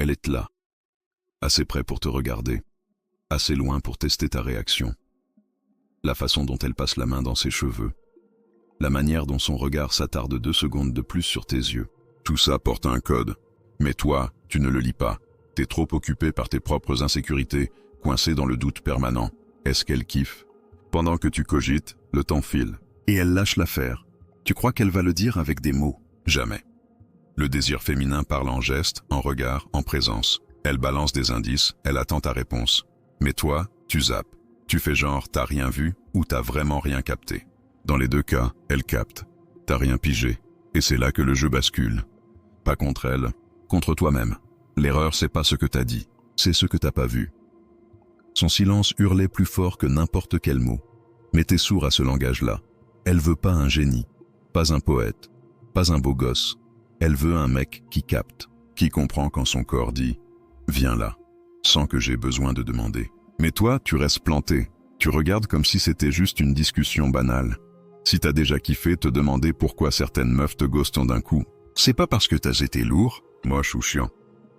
Elle est là, assez près pour te regarder, assez loin pour tester ta réaction. La façon dont elle passe la main dans ses cheveux, la manière dont son regard s'attarde 2 secondes de plus sur tes yeux. Tout ça porte un code, mais toi, tu ne le lis pas. T'es trop occupé par tes propres insécurités, coincé dans le doute permanent. Est-ce qu'elle kiffe? Pendant que tu cogites, le temps file. Et elle lâche l'affaire. Tu crois qu'elle va le dire avec des mots? Jamais. Le désir féminin parle en gestes, en regard, en présence. Elle balance des indices, elle attend ta réponse. Mais toi, tu zappes. Tu fais genre t'as rien vu ou t'as vraiment rien capté. Dans les 2 cas, elle capte. T'as rien pigé. Et c'est là que le jeu bascule. Pas contre elle, contre toi-même. L'erreur, c'est pas ce que t'as dit, c'est ce que t'as pas vu. Son silence hurlait plus fort que n'importe quel mot. Mais t'es sourd à ce langage-là. Elle veut pas un génie, pas un poète, pas un beau gosse. Elle veut un mec qui capte, qui comprend quand son corps dit « Viens là », sans que j'ai besoin de demander. Mais toi, tu restes planté. Tu regardes comme si c'était juste une discussion banale. Si t'as déjà kiffé te demander pourquoi certaines meufs te ghostent d'un coup, c'est pas parce que t'as été lourd, moche ou chiant.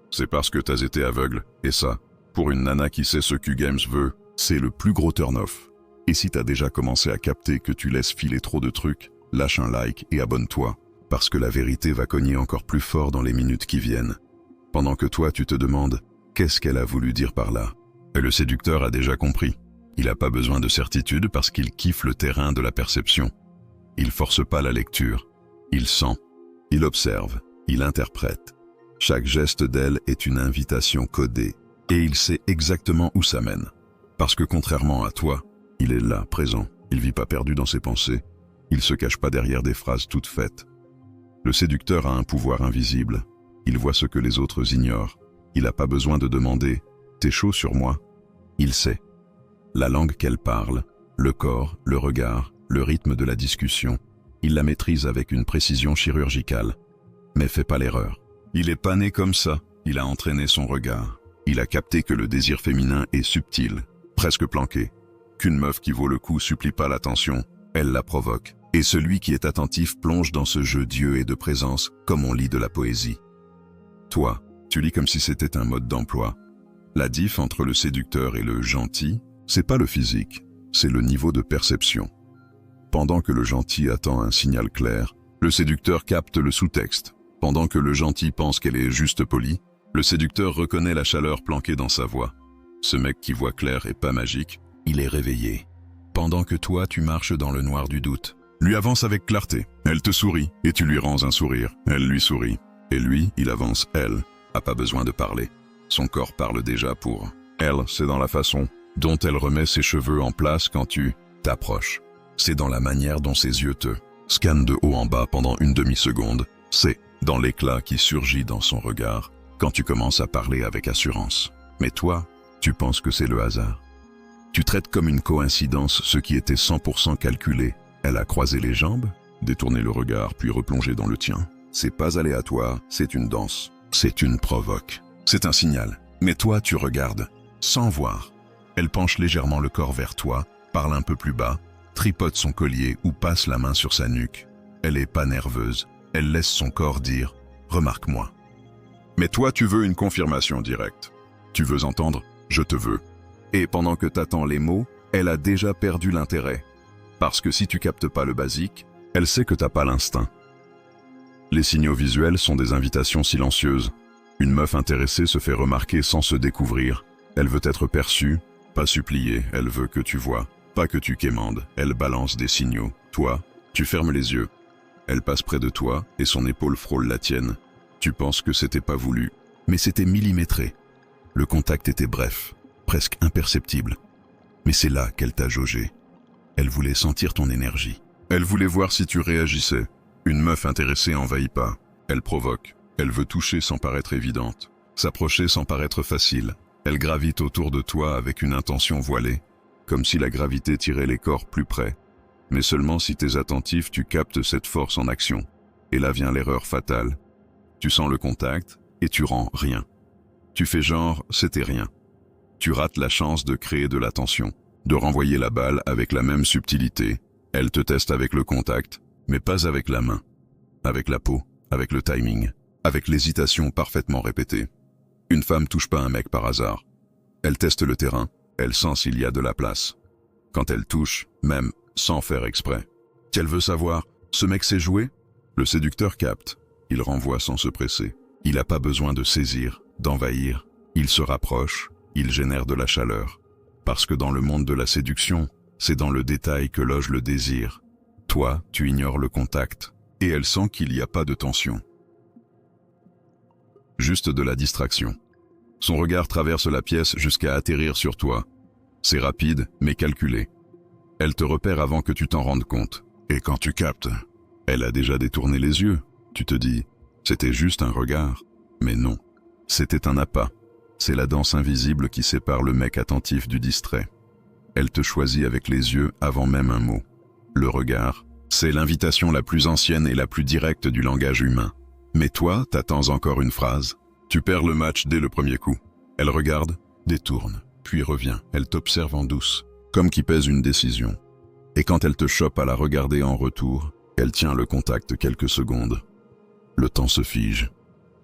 C'est parce que t'as été aveugle. Et ça, pour une nana qui sait ce que Games veut, c'est le plus gros turn-off. Et si t'as déjà commencé à capter que tu laisses filer trop de trucs, lâche un like et abonne-toi, parce que la vérité va cogner encore plus fort dans les minutes qui viennent. Pendant que toi tu te demandes, qu'est-ce qu'elle a voulu dire par là? Et le séducteur a déjà compris. Il n'a pas besoin de certitude parce qu'il kiffe le terrain de la perception. Il force pas la lecture. Il sent, il observe, il interprète. Chaque geste d'elle est une invitation codée. Et il sait exactement où ça mène. Parce que contrairement à toi, il est là, présent. Il vit pas perdu dans ses pensées. Il se cache pas derrière des phrases toutes faites. Le séducteur a un pouvoir invisible. Il voit ce que les autres ignorent. Il n'a pas besoin de demander « T'es chaud sur moi ?» Il sait. La langue qu'elle parle, le corps, le regard, le rythme de la discussion, il la maîtrise avec une précision chirurgicale. Mais fais pas l'erreur. Il est pas né comme ça. Il a entraîné son regard. Il a capté que le désir féminin est subtil, presque planqué. Qu'une meuf qui vaut le coup supplie pas l'attention, elle la provoque. Et celui qui est attentif plonge dans ce jeu d'yeux et de présence, comme on lit de la poésie. Toi, tu lis comme si c'était un mode d'emploi. La diff entre le séducteur et le gentil, c'est pas le physique, c'est le niveau de perception. Pendant que le gentil attend un signal clair, le séducteur capte le sous-texte. Pendant que le gentil pense qu'elle est juste polie, le séducteur reconnaît la chaleur planquée dans sa voix. Ce mec qui voit clair et pas magique, il est réveillé. Pendant que toi, tu marches dans le noir du doute. Lui avance avec clarté. Elle te sourit et tu lui rends un sourire. Elle lui sourit. Et lui, il avance, elle, a pas besoin de parler. Son corps parle déjà pour elle, c'est dans la façon dont elle remet ses cheveux en place quand tu t'approches. C'est dans la manière dont ses yeux te scannent de haut en bas pendant une demi-seconde. C'est dans l'éclat qui surgit dans son regard quand tu commences à parler avec assurance. Mais toi, tu penses que c'est le hasard. Tu traites comme une coïncidence ce qui était 100% calculé. Elle a croisé les jambes, détourné le regard puis replongé dans le tien. C'est pas aléatoire, c'est une danse. C'est une provoque. C'est un signal. Mais toi, tu regardes, sans voir. Elle penche légèrement le corps vers toi, parle un peu plus bas, tripote son collier ou passe la main sur sa nuque. Elle est pas nerveuse. Elle laisse son corps dire « Remarque-moi ». Mais toi, tu veux une confirmation directe. Tu veux entendre « Je te veux ». Et pendant que t'attends les mots, elle a déjà perdu l'intérêt. Parce que si tu captes pas le basique, elle sait que t'as pas l'instinct. Les signaux visuels sont des invitations silencieuses. Une meuf intéressée se fait remarquer sans se découvrir. Elle veut être perçue, pas suppliée, elle veut que tu vois, pas que tu quémandes. Elle balance des signaux. Toi, tu fermes les yeux. Elle passe près de toi et son épaule frôle la tienne. Tu penses que c'était pas voulu, mais c'était millimétré. Le contact était bref, presque imperceptible. Mais c'est là qu'elle t'a jaugé. Elle voulait sentir ton énergie. Elle voulait voir si tu réagissais. Une meuf intéressée envahit pas. Elle provoque. Elle veut toucher sans paraître évidente. S'approcher sans paraître facile. Elle gravite autour de toi avec une intention voilée, comme si la gravité tirait les corps plus près. Mais seulement si t'es attentif, tu captes cette force en action. Et là vient l'erreur fatale. Tu sens le contact et tu rends rien. Tu fais genre, c'était rien. Tu rates la chance de créer de la tension, de renvoyer la balle avec la même subtilité. Elle te teste avec le contact, mais pas avec la main. Avec la peau, avec le timing, avec l'hésitation parfaitement répétée. Une femme touche pas un mec par hasard. Elle teste le terrain, elle sent s'il y a de la place. Quand elle touche, même sans faire exprès. Qu'elle veut savoir, ce mec sait jouer? Le séducteur capte, il renvoie sans se presser. Il n'a pas besoin de saisir, d'envahir. Il se rapproche, il génère de la chaleur. Parce que dans le monde de la séduction, c'est dans le détail que loge le désir. Toi, tu ignores le contact, et elle sent qu'il n'y a pas de tension. Juste de la distraction. Son regard traverse la pièce jusqu'à atterrir sur toi. C'est rapide, mais calculé. Elle te repère avant que tu t'en rendes compte. Et quand tu captes, elle a déjà détourné les yeux. Tu te dis, c'était juste un regard. Mais non, c'était un appât. C'est la danse invisible qui sépare le mec attentif du distrait. Elle te choisit avec les yeux avant même un mot. Le regard, c'est l'invitation la plus ancienne et la plus directe du langage humain. Mais toi, t'attends encore une phrase. Tu perds le match dès le premier coup. Elle regarde, détourne, puis revient. Elle t'observe en douce, comme qui pèse une décision. Et quand elle te chope à la regarder en retour, elle tient le contact quelques secondes. Le temps se fige.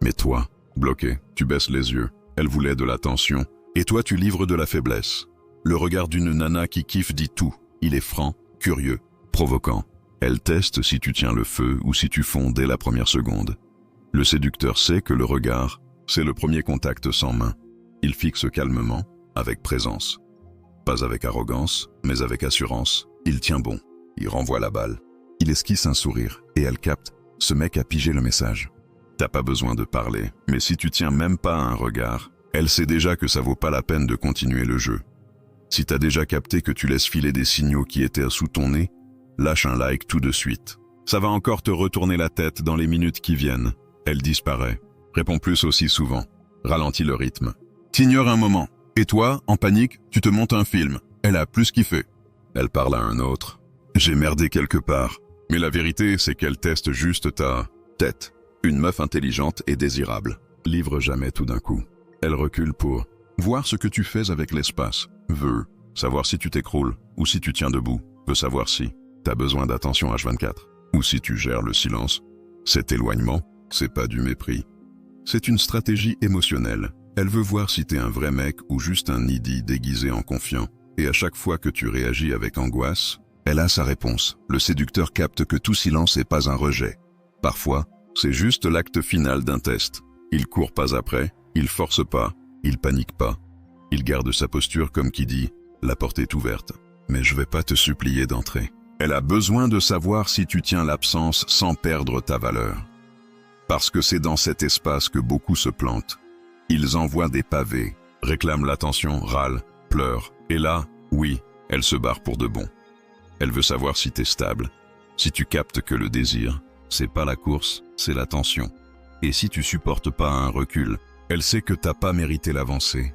Mais toi, bloqué, tu baisses les yeux. Elle voulait de l'attention. Et toi, tu livres de la faiblesse. Le regard d'une nana qui kiffe dit tout. Il est franc, curieux, provoquant. Elle teste si tu tiens le feu ou si tu fonds dès la première seconde. Le séducteur sait que le regard, c'est le premier contact sans main. Il fixe calmement, avec présence. Pas avec arrogance, mais avec assurance. Il tient bon. Il renvoie la balle. Il esquisse un sourire, et elle capte. Ce mec a pigé le message. T'as pas besoin de parler, mais si tu tiens même pas un regard, elle sait déjà que ça vaut pas la peine de continuer le jeu. Si t'as déjà capté que tu laisses filer des signaux qui étaient sous ton nez, lâche un like tout de suite. Ça va encore te retourner la tête dans les minutes qui viennent. Elle disparaît. Réponds plus aussi souvent. Ralentis le rythme. T'ignores un moment. Et toi, en panique, tu te montes un film. Elle a plus kiffé. Elle parle à un autre. J'ai merdé quelque part. Mais la vérité, c'est qu'elle teste juste ta tête. Une meuf intelligente et désirable. Livre jamais tout d'un coup. Elle recule pour voir ce que tu fais avec l'espace. Veut savoir si tu t'écroules ou si tu tiens debout. Veut savoir si t'as besoin d'attention H24 ou si tu gères le silence. Cet éloignement, c'est pas du mépris. C'est une stratégie émotionnelle. Elle veut voir si t'es un vrai mec ou juste un needy déguisé en confiant. Et à chaque fois que tu réagis avec angoisse, elle a sa réponse. Le séducteur capte que tout silence n'est pas un rejet. Parfois, c'est juste l'acte final d'un test. Il court pas après, il force pas, il panique pas. Il garde sa posture comme qui dit « La porte est ouverte, mais je vais pas te supplier d'entrer ». Elle a besoin de savoir si tu tiens l'absence sans perdre ta valeur. Parce que c'est dans cet espace que beaucoup se plantent. Ils envoient des pavés, réclament l'attention, râlent, pleurent. Et là, oui, elle se barre pour de bon. Elle veut savoir si t'es stable, si tu captes que le désir, c'est pas la course, c'est l'attention. Et si tu supportes pas un recul, elle sait que t'as pas mérité l'avancée.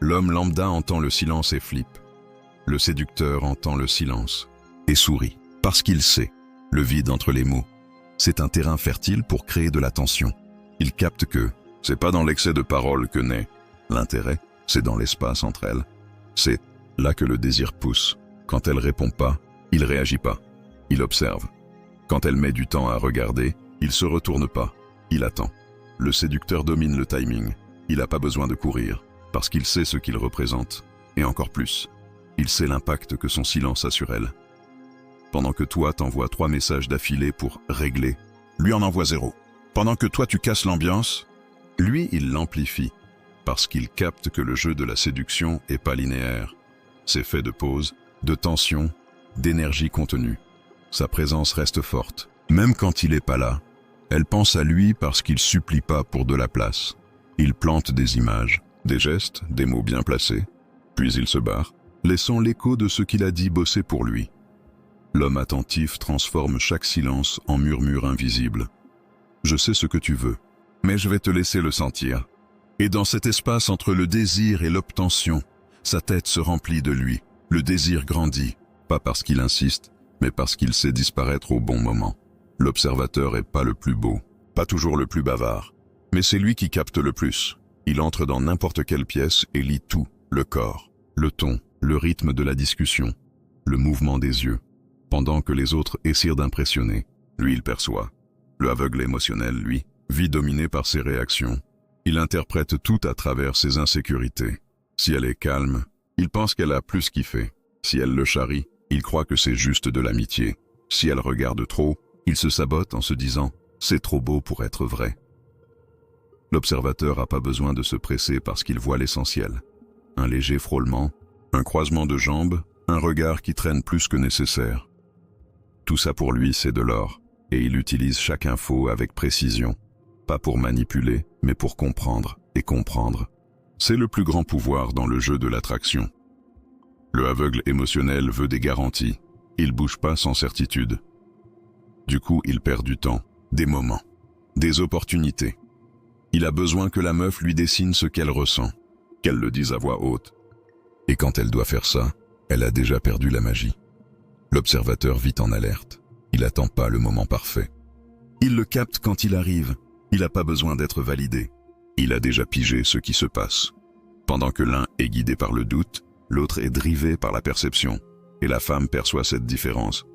L'homme lambda entend le silence et flippe. Le séducteur entend le silence et sourit, parce qu'il sait, le vide entre les mots, c'est un terrain fertile pour créer de la tension. Il capte que c'est pas dans l'excès de paroles que naît l'intérêt, c'est dans l'espace entre elles. C'est là que le désir pousse. Quand elle répond pas, il réagit pas. Il observe. Quand elle met du temps à regarder, il se retourne pas. Il attend. Le séducteur domine le timing. Il n'a pas besoin de courir, parce qu'il sait ce qu'il représente. Et encore plus, il sait l'impact que son silence a sur elle. Pendant que toi t'envoies 3 messages d'affilée pour régler, lui en envoie 0. Pendant que toi tu casses l'ambiance, lui il l'amplifie. Parce qu'il capte que le jeu de la séduction est pas linéaire. C'est fait de pauses, de tension, d'énergie contenue. Sa présence reste forte. Même quand il est pas là, elle pense à lui parce qu'il supplie pas pour de la place. Il plante des images, des gestes, des mots bien placés. Puis il se barre, laissant l'écho de ce qu'il a dit bosser pour lui. L'homme attentif transforme chaque silence en murmure invisible. Je sais ce que tu veux, mais je vais te laisser le sentir. Et dans cet espace entre le désir et l'obtention, sa tête se remplit de lui. Le désir grandit, pas parce qu'il insiste, mais parce qu'il sait disparaître au bon moment. L'observateur est pas le plus beau, pas toujours le plus bavard, mais c'est lui qui capte le plus. Il entre dans n'importe quelle pièce et lit tout, le corps, le ton, le rythme de la discussion, le mouvement des yeux. Pendant que les autres essaient d'impressionner, lui il perçoit. Le aveugle émotionnel, lui, vit dominé par ses réactions. Il interprète tout à travers ses insécurités. Si elle est calme, il pense qu'elle a plus kiffé. Si elle le charrie, il croit que c'est juste de l'amitié. Si elle regarde trop, il se sabote en se disant « c'est trop beau pour être vrai ». L'observateur n'a pas besoin de se presser parce qu'il voit l'essentiel. Un léger frôlement, un croisement de jambes, un regard qui traîne plus que nécessaire. Tout ça pour lui, c'est de l'or, et il utilise chaque info avec précision. Pas pour manipuler, mais pour comprendre et comprendre. C'est le plus grand pouvoir dans le jeu de l'attraction. Le aveugle émotionnel veut des garanties. Il bouge pas sans certitude. Du coup, il perd du temps, des moments, des opportunités. Il a besoin que la meuf lui dessine ce qu'elle ressent, qu'elle le dise à voix haute. Et quand elle doit faire ça, elle a déjà perdu la magie. L'observateur vit en alerte. Il attend pas le moment parfait. Il le capte quand il arrive. Il n'a pas besoin d'être validé. Il a déjà pigé ce qui se passe. Pendant que l'un est guidé par le doute, l'autre est drivé par la perception. Et la femme perçoit cette différence.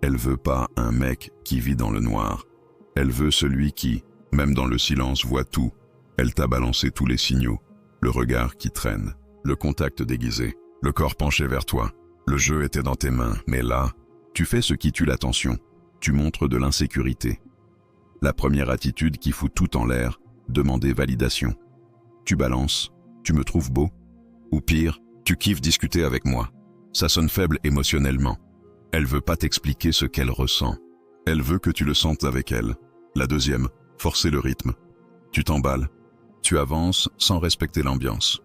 Elle veut pas un mec qui vit dans le noir. Elle veut celui qui, même dans le silence, voit tout. Elle t'a balancé tous les signaux. Le regard qui traîne, le contact déguisé, le corps penché vers toi. Le jeu était dans tes mains, mais là, tu fais ce qui tue l'attention. Tu montres de l'insécurité. La première attitude qui fout tout en l'air, demander validation. Tu balances, tu me trouves beau? Ou pire, tu kiffes discuter avec moi. Ça sonne faible émotionnellement. Elle veut pas t'expliquer ce qu'elle ressent. Elle veut que tu le sentes avec elle. La deuxième, forcer le rythme. Tu t'emballes. Tu avances sans respecter l'ambiance.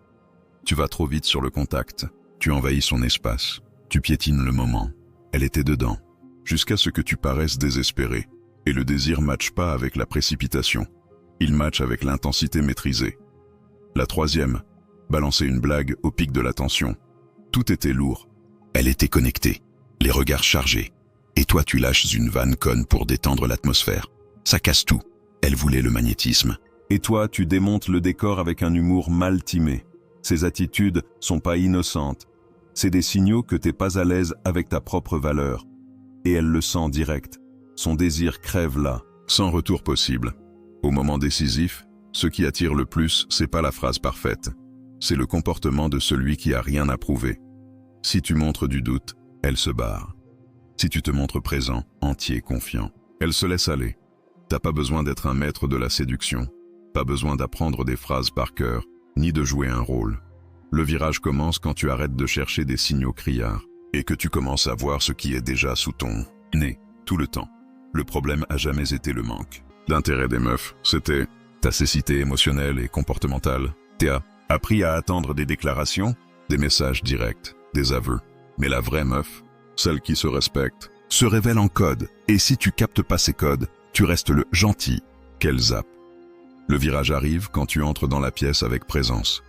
Tu vas trop vite sur le contact. Tu envahis son espace. Tu piétines le moment. Elle était dedans. Jusqu'à ce que tu paraisses désespéré. Et le désir matche pas avec la précipitation. Il matche avec l'intensité maîtrisée. La troisième, balancer une blague au pic de la tension. Tout était lourd. Elle était connectée. Les regards chargés. Et toi tu lâches une vanne conne pour détendre l'atmosphère. Ça casse tout. Elle voulait le magnétisme. Et toi tu démontes le décor avec un humour mal timé. Ces attitudes sont pas innocentes. C'est des signaux que t'es pas à l'aise avec ta propre valeur. Et elle le sent direct. Son désir crève là, sans retour possible. Au moment décisif, ce qui attire le plus, c'est pas la phrase parfaite. C'est le comportement de celui qui a rien à prouver. Si tu montres du doute, elle se barre. Si tu te montres présent, entier, confiant, elle se laisse aller. T'as pas besoin d'être un maître de la séduction. Pas besoin d'apprendre des phrases par cœur, ni de jouer un rôle. Le virage commence quand tu arrêtes de chercher des signaux criards et que tu commences à voir ce qui est déjà sous ton nez, tout le temps. Le problème a jamais été le manque d'intérêt des meufs, c'était ta cécité émotionnelle et comportementale. T'as appris à attendre des déclarations, des messages directs, des aveux. Mais la vraie meuf, celle qui se respecte, se révèle en code. Et si tu captes pas ces codes, tu restes le gentil qu'elle zappe. Le virage arrive quand tu entres dans la pièce avec présence.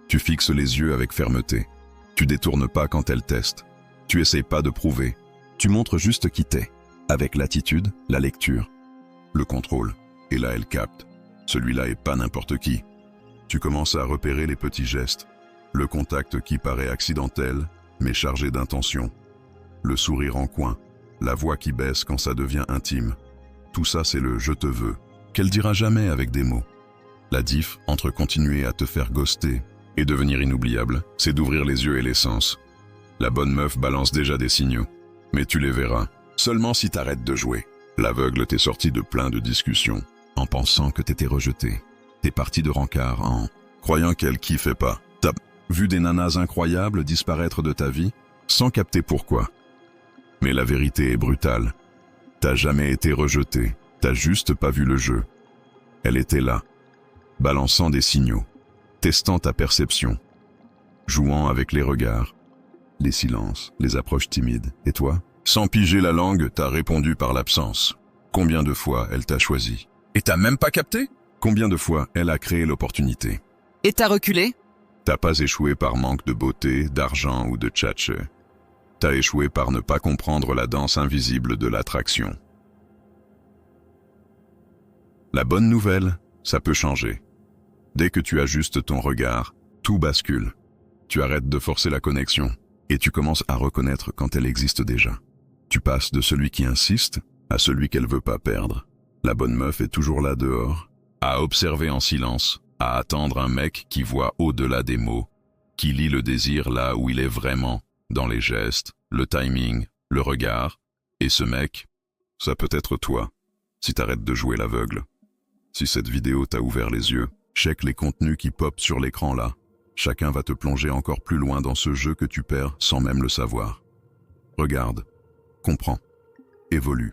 Tu fixes les yeux avec fermeté. Tu détournes pas quand elle teste. Tu essayes pas de prouver. Tu montres juste qui t'es. Avec l'attitude, la lecture, le contrôle. Et là, elle capte. Celui-là est pas n'importe qui. Tu commences à repérer les petits gestes. Le contact qui paraît accidentel, mais chargé d'intention. Le sourire en coin. La voix qui baisse quand ça devient intime. Tout ça, c'est le « je te veux » qu'elle dira jamais avec des mots. La diff entre continuer à te faire ghoster et devenir inoubliable, c'est d'ouvrir les yeux et les sens. La bonne meuf balance déjà des signaux. Mais tu les verras. Seulement si t'arrêtes de jouer. L'aveugle t'est sorti de plein de discussions, en pensant que t'étais rejeté. T'es parti de rencard en croyant qu'elle kiffait pas. T'as vu des nanas incroyables disparaître de ta vie, sans capter pourquoi. Mais la vérité est brutale. T'as jamais été rejeté, t'as juste pas vu le jeu. Elle était là, balançant des signaux, testant ta perception, jouant avec les regards, les silences, les approches timides. Et toi? Sans piger la langue, t'as répondu par l'absence. Combien de fois elle t'a choisi? Et t'as même pas capté? Combien de fois elle a créé l'opportunité? Et t'as reculé? T'as pas échoué par manque de beauté, d'argent ou de tchatche. T'as échoué par ne pas comprendre la danse invisible de l'attraction. La bonne nouvelle, ça peut changer. Dès que tu ajustes ton regard, tout bascule. Tu arrêtes de forcer la connexion et tu commences à reconnaître quand elle existe déjà. Tu passes de celui qui insiste à celui qu'elle veut pas perdre. La bonne meuf est toujours là dehors, à observer en silence, à attendre un mec qui voit au-delà des mots, qui lit le désir là où il est vraiment, dans les gestes, le timing, le regard. Et ce mec, ça peut être toi, si t'arrêtes de jouer l'aveugle. Si cette vidéo t'a ouvert les yeux, check les contenus qui popent sur l'écran là. Chacun va te plonger encore plus loin dans ce jeu que tu perds sans même le savoir. Regarde, comprends, évolue.